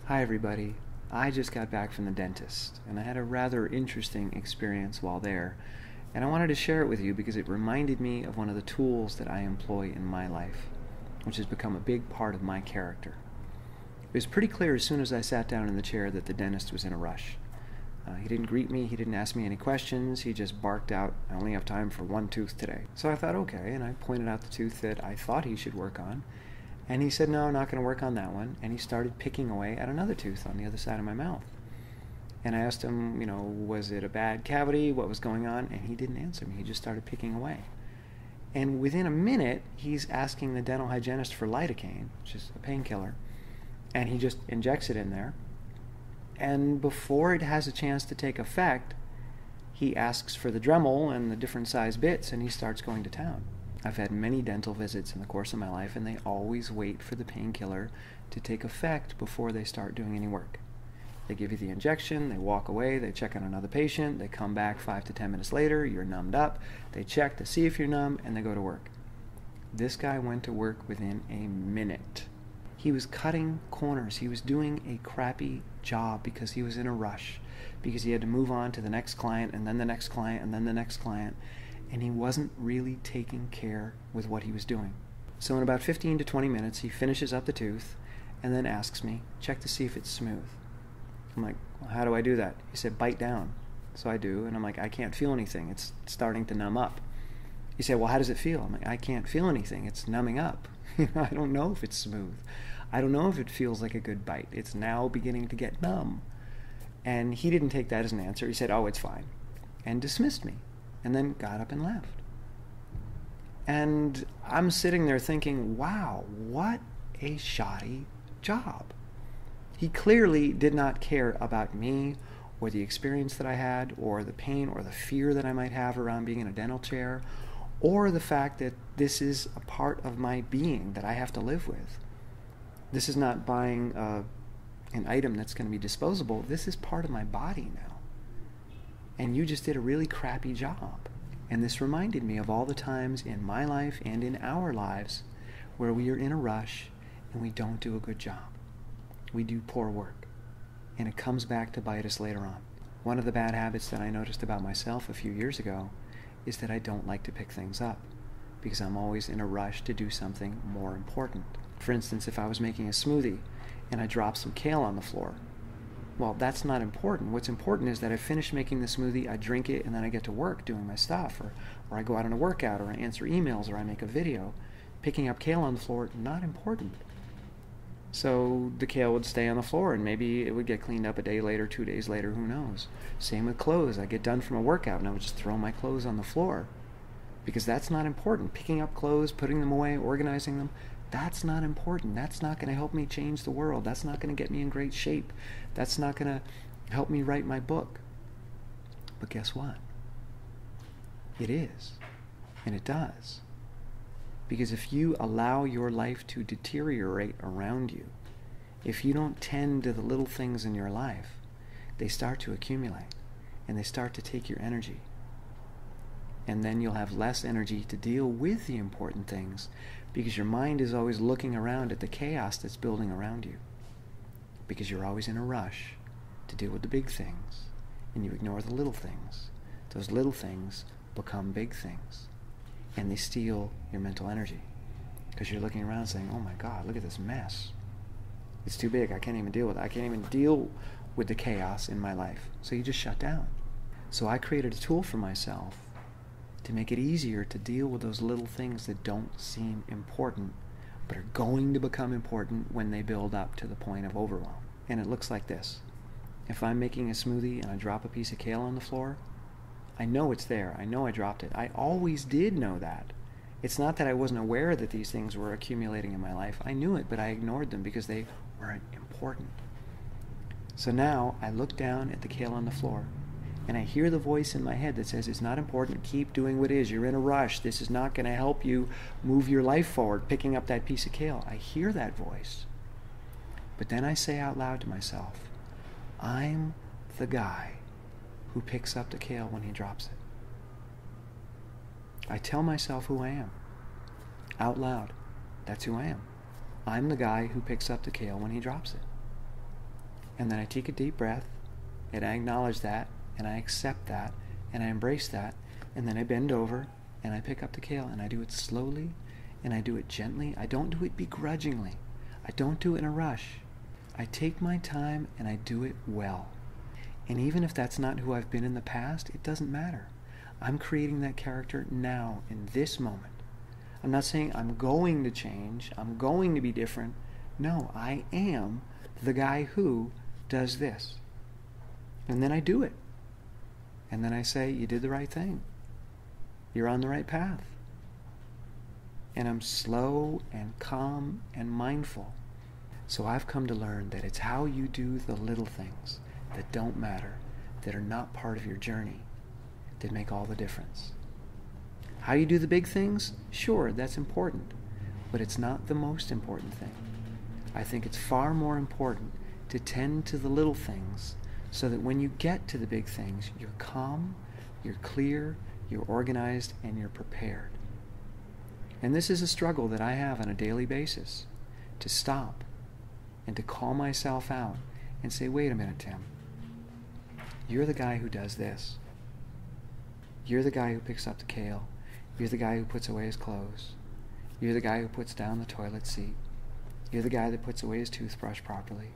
Hi everybody. I just got back from the dentist, and I had a rather interesting experience while there, and I wanted to share it with you because it reminded me of one of the tools that I employ in my life, which has become a big part of my character. It was pretty clear as soon as I sat down in the chair that the dentist was in a rush. He didn't greet me, he didn't ask me any questions, he just barked out, "I only have time for one tooth today." So I thought, okay, and I pointed out the tooth that I thought he should work on. And he said, "No, I'm not going to work on that one." And he started picking away at another tooth on the other side of my mouth. And I asked him, was it a bad cavity? What was going on? And he didn't answer me. He just started picking away. And within a minute, he's asking the dental hygienist for lidocaine, which is a painkiller. And he just injects it in there. And before it has a chance to take effect, he asks for the Dremel and the different size bits, and he starts going to town. I've had many dental visits in the course of my life, and they always wait for the painkiller to take effect before they start doing any work. They give you the injection, they walk away, they check on another patient, they come back 5 to 10 minutes later, you're numbed up, they check to see if you're numb, and they go to work. This guy went to work within a minute. He was cutting corners. He was doing a crappy job because he was in a rush, because he had to move on to the next client, and then the next client, and then the next client. And he wasn't really taking care with what he was doing. So in about 15 to 20 minutes, he finishes up the tooth and then asks me, check to see if it's smooth. I'm like, well, how do I do that? He said, bite down. So I do, and I'm like, I can't feel anything. It's starting to numb up. He said, well, how does it feel? I'm like, I can't feel anything. It's numbing up. I don't know if it's smooth. I don't know if it feels like a good bite. It's now beginning to get numb. And he didn't take that as an answer. He said, oh, it's fine, and dismissed me. And then got up and left. And I'm sitting there thinking, wow, what a shoddy job. He clearly did not care about me or the experience that I had or the pain or the fear that I might have around being in a dental chair or the fact that this is a part of my being that I have to live with. This is not buying an item that's going to be disposable. This is part of my body now. And you just did a really crappy job. And this reminded me of all the times in my life and in our lives where we are in a rush and we don't do a good job. We do poor work. And it comes back to bite us later on. One of the bad habits that I noticed about myself a few years ago is that I don't like to pick things up because I'm always in a rush to do something more important. For instance, if I was making a smoothie and I dropped some kale on the floor, well, that's not important. What's important is that I finish making the smoothie, I drink it, and then I get to work doing my stuff, or I go out on a workout, or I answer emails, or I make a video. Picking up kale on the floor, not important. So the kale would stay on the floor, and maybe it would get cleaned up a day later, 2 days later, who knows. Same with clothes. I get done from a workout, and I would just throw my clothes on the floor, because that's not important. Picking up clothes, putting them away, organizing them, that's not important. That's not going to help me change the world. That's not going to get me in great shape. That's not going to help me write my book. But guess what? It is. And it does. Because if you allow your life to deteriorate around you, if you don't tend to the little things in your life, they start to accumulate and they start to take your energy. And then you'll have less energy to deal with the important things because your mind is always looking around at the chaos that's building around you. Because you're always in a rush to deal with the big things and you ignore the little things. Those little things become big things and they steal your mental energy because you're looking around saying, oh my God, look at this mess. It's too big. I can't even deal with it. I can't even deal with the chaos in my life. So you just shut down. So I created a tool for myself to make it easier to deal with those little things that don't seem important, but are going to become important when they build up to the point of overwhelm. And it looks like this. If I'm making a smoothie and I drop a piece of kale on the floor, I know it's there. I know I dropped it. I always did know that. It's not that I wasn't aware that these things were accumulating in my life. I knew it, but I ignored them because they weren't important. So now I look down at the kale on the floor and I hear the voice in my head that says, it's not important, keep doing what is, you're in a rush, this is not going to help you move your life forward, picking up that piece of kale. I hear that voice. But then I say out loud to myself, I'm the guy who picks up the kale when he drops it. I tell myself who I am, out loud. That's who I am. I'm the guy who picks up the kale when he drops it. And then I take a deep breath, and I acknowledge that, and I accept that, and I embrace that, and then I bend over, and I pick up the kale, and I do it slowly, and I do it gently. I don't do it begrudgingly. I don't do it in a rush. I take my time, and I do it well. And even if that's not who I've been in the past, it doesn't matter. I'm creating that character now, in this moment. I'm not saying I'm going to change, I'm going to be different. No, I am the guy who does this. And then I do it. And then I say, you did the right thing. You're on the right path. And I'm slow and calm and mindful. So I've come to learn that it's how you do the little things that don't matter, that are not part of your journey, that make all the difference. How you do the big things? Sure, that's important. But it's not the most important thing. I think it's far more important to tend to the little things so that when you get to the big things, you're calm, you're clear, you're organized, and you're prepared. And this is a struggle that I have on a daily basis, to stop and to call myself out and say, wait a minute, Tim. You're the guy who does this. You're the guy who picks up the kale. You're the guy who puts away his clothes. You're the guy who puts down the toilet seat. You're the guy that puts away his toothbrush properly.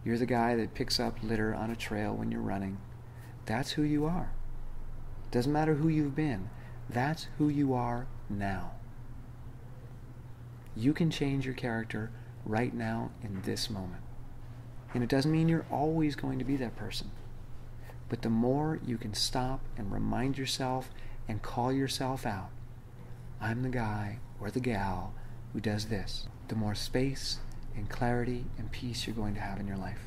You're the guy that picks up litter on a trail when you're running. That's who you are. Doesn't matter who you've been. That's who you are now. You can change your character right now in this moment. And it doesn't mean you're always going to be that person. But the more you can stop and remind yourself and call yourself out, I'm the guy or the gal who does this, the more space and clarity and peace you're going to have in your life.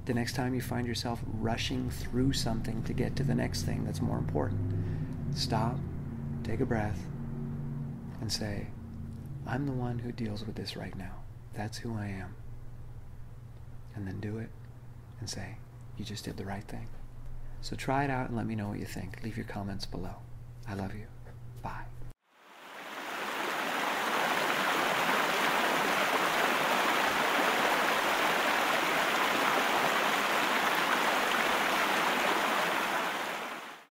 The next time you find yourself rushing through something to get to the next thing that's more important, stop, take a breath, and say, I'm the one who deals with this right now. That's who I am. And then do it and say, you just did the right thing. So try it out and let me know what you think. Leave your comments below. I love you.